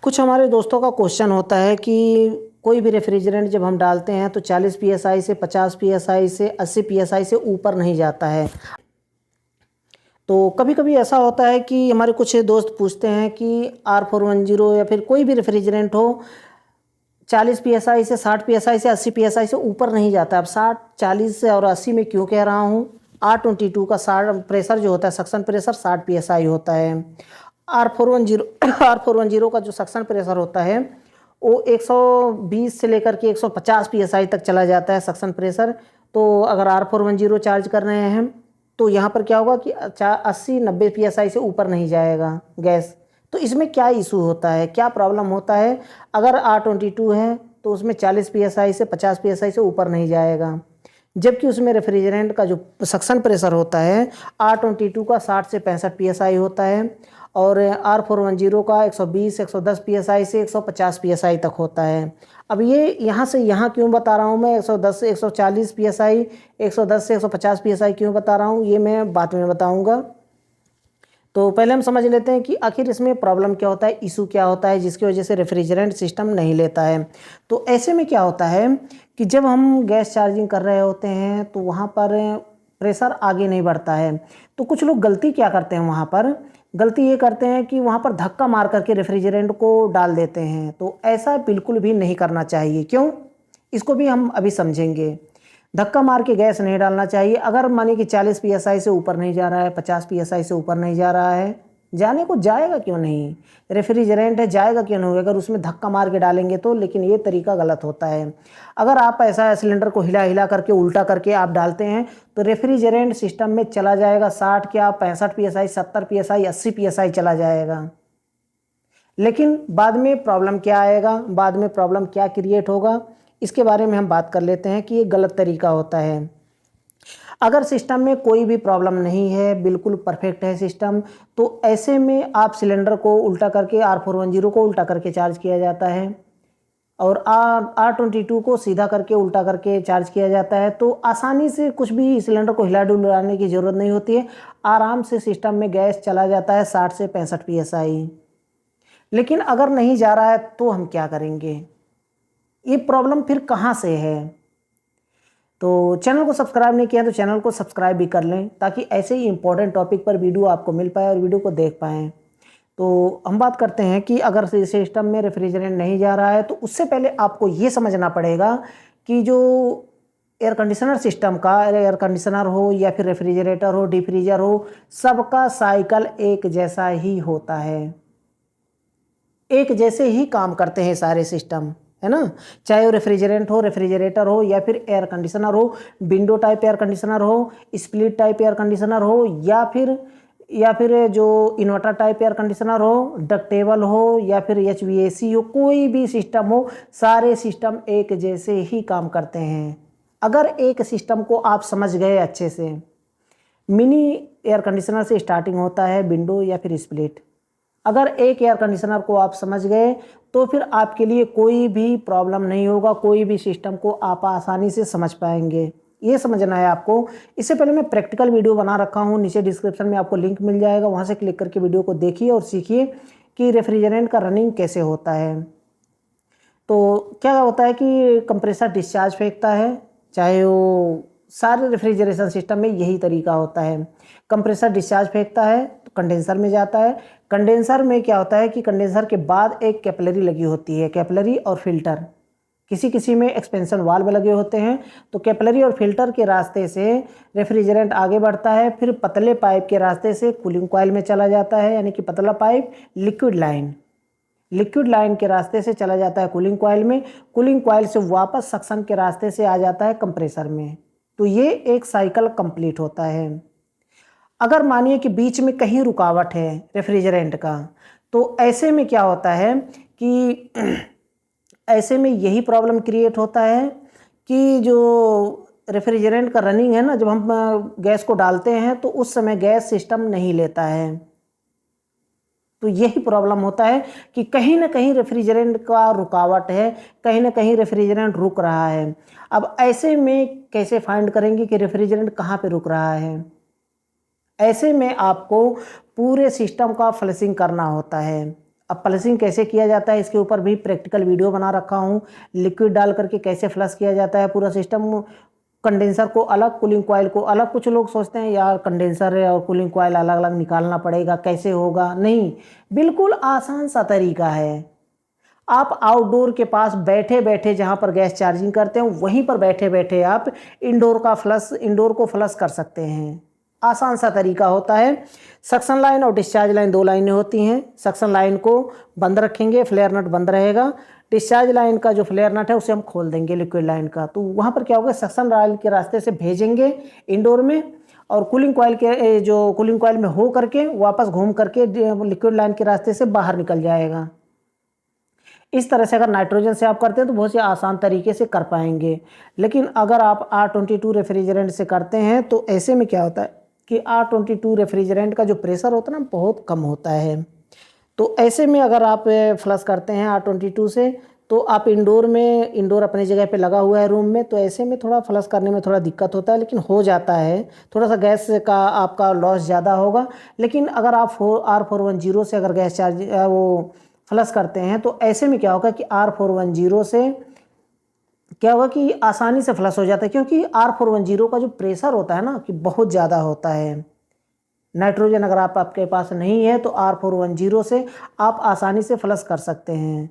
कुछ हमारे दोस्तों का क्वेश्चन होता है कि कोई भी रेफ्रिजरेंट जब हम डालते हैं तो 40 पीएसआई से 50 पीएसआई से 80 पीएसआई से ऊपर नहीं जाता है। तो कभी कभी ऐसा होता है कि हमारे कुछ दोस्त पूछते हैं कि R410 या फिर कोई भी रेफ्रिजरेंट हो 40 पीएसआई से 60 पीएसआई से 80 पीएसआई से ऊपर नहीं जाता। अब 60, 40 से और 80 में क्यों कह रहा हूँ? R22 का 60 प्रेशर जो होता है, सक्शन प्रेशर 60 पीएसआई होता है। R410 का जो सक्शन प्रेशर होता है वो 120 से लेकर के 150 पीएसआई तक चला जाता है सक्शन प्रेशर। तो अगर R410 चार्ज कर रहे हैं तो यहाँ पर क्या होगा कि 80-90 पीएसआई से ऊपर नहीं जाएगा गैस। तो इसमें क्या इशू होता है, क्या प्रॉब्लम होता है? अगर R22 है तो उसमें 40 पीएसआई से 50 पीएसआई से ऊपर नहीं जाएगा, जबकि उसमें रेफ्रिजरेंट का जो सक्शन प्रेशर होता है R22 का 60 से 65 पीएसआई होता है और R410 का 120-110 पीएसआई से 150 पीएसआई तक होता है। अब ये यहाँ से यहाँ क्यों बता रहा हूँ मैं 110 से 140 पीएसआई, 110 से 150 पीएसआई क्यों बता रहा हूँ, ये मैं बाद में बताऊँगा। तो पहले हम समझ लेते हैं कि आखिर इसमें प्रॉब्लम क्या होता है, इशू क्या होता है जिसकी वजह से रेफ्रिजरेंट सिस्टम नहीं लेता है। तो ऐसे में क्या होता है कि जब हम गैस चार्जिंग कर रहे होते हैं तो वहाँ पर प्रेशर आगे नहीं बढ़ता है। तो कुछ लोग गलती क्या करते हैं, वहाँ पर गलती ये करते हैं कि वहाँ पर धक्का मार करके रेफ्रिजरेंट को डाल देते हैं। तो ऐसा बिल्कुल भी नहीं करना चाहिए। क्यों? इसको भी हम अभी समझेंगे। धक्का मार के गैस नहीं डालना चाहिए। अगर मानिए कि 40 पीएसआई से ऊपर नहीं जा रहा है, 50 पीएसआई से ऊपर नहीं जा रहा है, जाने को जाएगा क्यों नहीं? रेफ्रिजरेंट है, जाएगा क्यों नहीं अगर उसमें धक्का मार के डालेंगे तो। लेकिन ये तरीका गलत होता है। अगर आप ऐसा सिलेंडर को हिला हिला करके उल्टा करके आप डालते हैं तो रेफ्रिजरेंट सिस्टम में चला जाएगा 60 क्या 65 पीएसआई, 70 पीएसआई, 80 पीएसआई चला जाएगा। लेकिन बाद में प्रॉब्लम क्या आएगा, बाद में प्रॉब्लम क्या क्रिएट होगा, इसके बारे में हम बात कर लेते हैं कि ये गलत तरीका होता है। अगर सिस्टम में कोई भी प्रॉब्लम नहीं है, बिल्कुल परफेक्ट है सिस्टम, तो ऐसे में आप सिलेंडर को उल्टा करके R410 को उल्टा करके चार्ज किया जाता है और R22 को सीधा करके उल्टा करके चार्ज किया जाता है। तो आसानी से कुछ भी सिलेंडर को हिला डुलाने की ज़रूरत नहीं होती है, आराम से सिस्टम में गैस चला जाता है 60 से 65 पीएसआई। लेकिन अगर नहीं जा रहा है तो हम क्या करेंगे? ये प्रॉब्लम फिर कहाँ से है? तो चैनल को सब्सक्राइब नहीं किया तो चैनल को सब्सक्राइब भी कर लें ताकि ऐसे ही इंपॉर्टेंट टॉपिक पर वीडियो आपको मिल पाए और वीडियो को देख पाएँ। तो हम बात करते हैं कि अगर सिस्टम में रेफ्रिजरेंट नहीं जा रहा है तो उससे पहले आपको ये समझना पड़ेगा कि जो एयर कंडीशनर सिस्टम का, एयर कंडीशनर हो या फिर रेफ्रिजरेटर हो, डीप फ्रीजर हो, सबका साइकिल एक जैसा ही होता है। एक जैसे ही काम करते हैं सारे सिस्टम, है ना? चाहे वो रेफ्रिजरेंट हो, रेफ्रिजरेटर हो या फिर एयर कंडीशनर हो, विंडो टाइप एयर कंडीशनर हो, स्प्लिट टाइप एयर कंडीशनर हो या फिर जो इन्वर्टर टाइप एयर कंडीशनर हो, डक्टेबल हो या फिर HVAC हो, कोई भी सिस्टम हो, सारे सिस्टम एक जैसे ही काम करते हैं। अगर एक सिस्टम को आप समझ गए अच्छे से, मिनी एयर कंडीशनर से स्टार्टिंग होता है विंडो या फिर स्प्लिट। अगर एक एयर कंडीशनर को आप समझ गए तो फिर आपके लिए कोई भी प्रॉब्लम नहीं होगा, कोई भी सिस्टम को आप आसानी से समझ पाएंगे। ये समझना है आपको। इससे पहले मैं प्रैक्टिकल वीडियो बना रखा हूँ, नीचे डिस्क्रिप्शन में आपको लिंक मिल जाएगा, वहाँ से क्लिक करके वीडियो को देखिए और सीखिए कि रेफ्रिजरेंट का रनिंग कैसे होता है। तो क्या होता है कि कंप्रेसर डिस्चार्ज फेंकता है, चाहे वो सारे रेफ्रिजरेशन सिस्टम में यही तरीका होता है। कंप्रेसर डिस्चार्ज फेंकता है तो कंडेंसर में जाता है। कंडेंसर में क्या होता है कि कंडेंसर के बाद एक कैपिलरी लगी होती है, कैपिलरी और फिल्टर। किसी किसी में एक्सपेंशन वाल्व लगे होते हैं। तो कैपिलरी और फिल्टर के रास्ते से रेफ्रिजरेंट आगे बढ़ता है, फिर पतले पाइप के रास्ते से कूलिंग कॉइल में चला जाता है, यानी कि पतला पाइप लिक्विड लाइन के रास्ते से चला जाता है कूलिंग कॉइल में, कूलिंग कॉइल से वापस सक्शन के रास्ते से आ जाता है कंप्रेसर में। तो ये एक साइकिल कंप्लीट होता है। अगर मानिए कि बीच में कहीं रुकावट है रेफ्रिजरेंट का, तो ऐसे में क्या होता है कि ऐसे में यही प्रॉब्लम क्रिएट होता है कि जो रेफ्रिजरेंट का रनिंग है ना, जब हम गैस को डालते हैं तो उस समय गैस सिस्टम नहीं लेता है। तो यही प्रॉब्लम होता है कि कहीं ना कहीं रेफ्रिजरेंट का रुकावट है, कहीं ना कहीं रेफ्रिजरेंट रुक रहा है। अब ऐसे में कैसे फाइंड करेंगे कि रेफ्रिजरेंट कहाँ पे रुक रहा है? ऐसे में आपको पूरे सिस्टम का फ्लशिंग करना होता है। अब फ्लशिंग कैसे किया जाता है इसके ऊपर भी प्रैक्टिकल वीडियो बना रखा हूँ। लिक्विड डाल करके कैसे फ्लश किया जाता है पूरा सिस्टम, कंडेंसर को अलग, कूलिंग कॉइल को अलग। कुछ लोग सोचते हैं यार कंडेंसर है और कूलिंग कॉइल अलग अलग निकालना पड़ेगा, कैसे होगा? नहीं, बिल्कुल आसान सा तरीका है। आप आउटडोर के पास बैठे बैठे जहाँ पर गैस चार्जिंग करते हैं वहीं पर बैठे बैठे आप इंडोर को फ्लश कर सकते हैं। आसान सा तरीका होता है। सक्शन लाइन और डिस्चार्ज लाइन 2 लाइनें होती हैं। सक्शन लाइन को बंद रखेंगे, फ्लेयर नट बंद रहेगा। डिस्चार्ज लाइन का जो फ्लेयर नट है उसे हम खोल देंगे लिक्विड लाइन का। तो वहाँ पर क्या होगा, सक्शन लाइन के रास्ते से भेजेंगे इंडोर में, और कूलिंग कॉइल के जो कूलिंग कॉइल में हो करके वापस घूम करके लिक्विड लाइन के रास्ते से बाहर निकल जाएगा। इस तरह से अगर नाइट्रोजन से आप करते हैं तो बहुत ही आसान तरीके से कर पाएंगे। लेकिन अगर आप R22 रेफ्रिजरेंट से करते हैं तो ऐसे में क्या होता है कि R22 रेफ्रिजरेंट का जो प्रेशर होता है ना बहुत कम होता है। तो ऐसे में अगर आप फ्लश करते हैं R22 से तो आप इंडोर अपनी जगह पे लगा हुआ है रूम में, तो ऐसे में थोड़ा फ्लश करने में थोड़ा दिक्कत होता है, लेकिन हो जाता है। थोड़ा सा गैस का आपका लॉस ज़्यादा होगा। लेकिन अगर आप R410 से अगर गैस चार्ज वो फ्लश करते हैं तो ऐसे में क्या होगा कि R410 से क्या होगा कि आसानी से फ्लश हो जाता है, क्योंकि R410 का जो प्रेशर होता है ना कि बहुत ज़्यादा होता है। नाइट्रोजन अगर आपके पास नहीं है तो R410 से आप आसानी से फ्लश कर सकते हैं।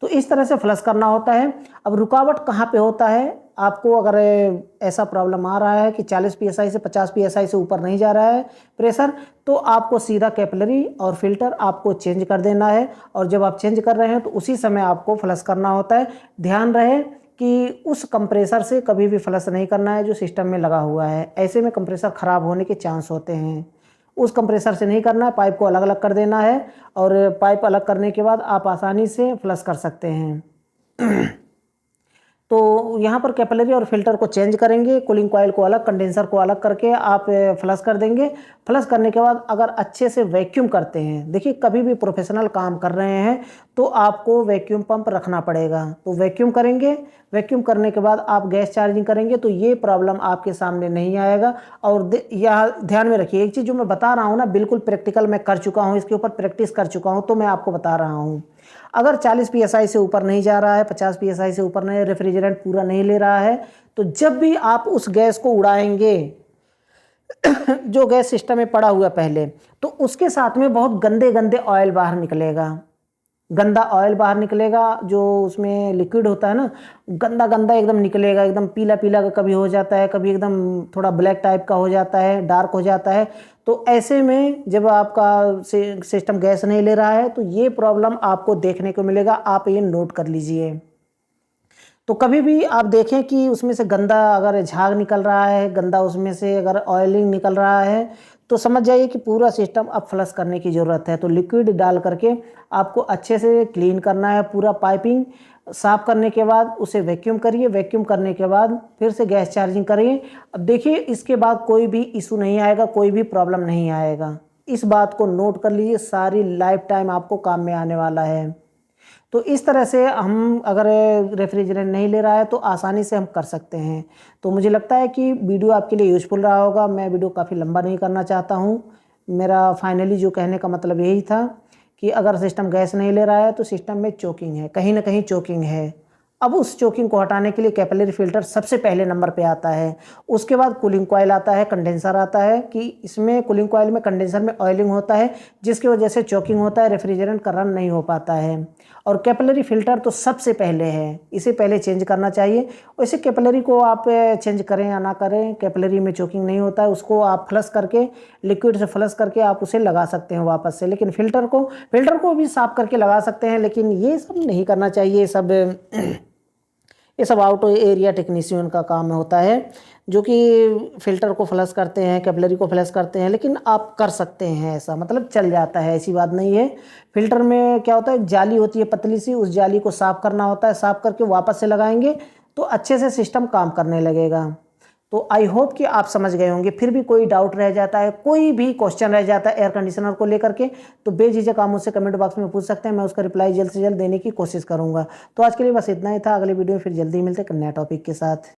तो इस तरह से फ्लश करना होता है। अब रुकावट कहाँ पे होता है? आपको अगर ऐसा प्रॉब्लम आ रहा है कि 40 psi से 50 psi से ऊपर नहीं जा रहा है प्रेशर, तो आपको सीधा कैपिलरी और फिल्टर आपको चेंज कर देना है। और जब आप चेंज कर रहे हैं तो उसी समय आपको फ्लश करना होता है। ध्यान रहे कि उस कंप्रेसर से कभी भी फ्लश नहीं करना है जो सिस्टम में लगा हुआ है। ऐसे में कंप्रेसर ख़राब होने के चांस होते हैं। उस कंप्रेसर से नहीं करना है, पाइप को अलग अलग कर देना है, और पाइप अलग करने के बाद आप आसानी से फ्लश कर सकते हैं। तो यहाँ पर कैपिलरी और फिल्टर को चेंज करेंगे, कूलिंग कॉइल को अलग, कंडेंसर को अलग करके आप फ्लश कर देंगे। फ्लश करने के बाद अगर अच्छे से वैक्यूम करते हैं, देखिए कभी भी प्रोफेशनल काम कर रहे हैं तो आपको वैक्यूम पंप रखना पड़ेगा। तो वैक्यूम करेंगे, वैक्यूम करने के बाद आप गैस चार्जिंग करेंगे तो ये प्रॉब्लम आपके सामने नहीं आएगा। और यहाँ ध्यान में रखिए, एक चीज़ जो मैं बता रहा हूँ ना बिल्कुल प्रैक्टिकल मैं कर चुका हूँ, इसके ऊपर प्रैक्टिस कर चुका हूँ, तो मैं आपको बता रहा हूँ। अगर 40 psi से ऊपर नहीं जा रहा है, 50 psi से ऊपर नहीं, रेफ्रिजरेंट पूरा नहीं ले रहा है, तो जब भी आप उस गैस को उड़ाएंगे जो गैस सिस्टम में पड़ा हुआ पहले, तो उसके साथ में बहुत गंदे गंदे ऑयल बाहर निकलेगा। गंदा ऑयल बाहर निकलेगा, जो उसमें लिक्विड होता है ना, गंदा गंदा एकदम निकलेगा, एकदम पीला पीला का कभी हो जाता है, कभी एकदम थोड़ा ब्लैक टाइप का हो जाता है, डार्क हो जाता है। तो ऐसे में जब आपका सिस्टम गैस नहीं ले रहा है तो ये प्रॉब्लम आपको देखने को मिलेगा। आप ये नोट कर लीजिए। तो कभी भी आप देखें कि उसमें से गंदा अगर झाग निकल रहा है, गंदा उसमें से अगर ऑयलिंग निकल रहा है, तो समझ जाइए कि पूरा सिस्टम अब फ्लश करने की ज़रूरत है। तो लिक्विड डाल करके आपको अच्छे से क्लीन करना है। पूरा पाइपिंग साफ़ करने के बाद उसे वैक्यूम करिए, वैक्यूम करने के बाद फिर से गैस चार्जिंग करिए। अब देखिए इसके बाद कोई भी इशू नहीं आएगा, कोई भी प्रॉब्लम नहीं आएगा। इस बात को नोट कर लीजिए, सारी लाइफ टाइम आपको काम में आने वाला है। तो इस तरह से हम अगर रेफ्रिजरेंट नहीं ले रहा है तो आसानी से हम कर सकते हैं। तो मुझे लगता है कि वीडियो आपके लिए यूज़फुल रहा होगा। मैं वीडियो काफ़ी लंबा नहीं करना चाहता हूँ। मेरा फाइनली जो कहने का मतलब यही था कि अगर सिस्टम गैस नहीं ले रहा है तो सिस्टम में चोकिंग है, कहीं ना कहीं चोकिंग है। अब उस चोकिंग को हटाने के लिए कैपिलरी फिल्टर सबसे पहले नंबर पे आता है। उसके बाद कूलिंग कॉइल आता है, कंडेंसर आता है कि इसमें कूलिंग कॉइल में, कंडेंसर में ऑयलिंग होता है, जिसकी वजह से चोकिंग होता है, रेफ्रिजरेंट का रन नहीं हो पाता है। और कैपिलरी फिल्टर तो सबसे पहले है, इसे पहले चेंज करना चाहिए। वैसे कैपिलरी को आप चेंज करें या ना करें, कैपिलरी में चोकिंग नहीं होता है, उसको आप फ्लश करके, लिक्विड से फ्लश करके आप उसे लगा सकते हैं वापस से। लेकिन फिल्टर को भी साफ करके लगा सकते हैं, लेकिन ये सब नहीं करना चाहिए। ये सब आउट एरिया टेक्नीशियन का काम होता है, जो कि फ़िल्टर को फ्लश करते हैं, कैपिलरी को फ्लश करते हैं। लेकिन आप कर सकते हैं, ऐसा मतलब चल जाता है, ऐसी बात नहीं है। फ़िल्टर में क्या होता है, जाली होती है पतली सी, उस जाली को साफ़ करना होता है। साफ़ करके वापस से लगाएंगे तो अच्छे से सिस्टम काम करने लगेगा। तो आई होप कि आप समझ गए होंगे। फिर भी कोई डाउट रह जाता है, कोई भी क्वेश्चन रह जाता है एयर कंडीशनर को लेकर के, तो बेझिझक आप मुझसे कमेंट बॉक्स में पूछ सकते हैं। मैं उसका रिप्लाई जल्द से जल्द देने की कोशिश करूंगा। तो आज के लिए बस इतना ही था। अगले वीडियो में फिर जल्दी मिलते हैं नए टॉपिक के साथ।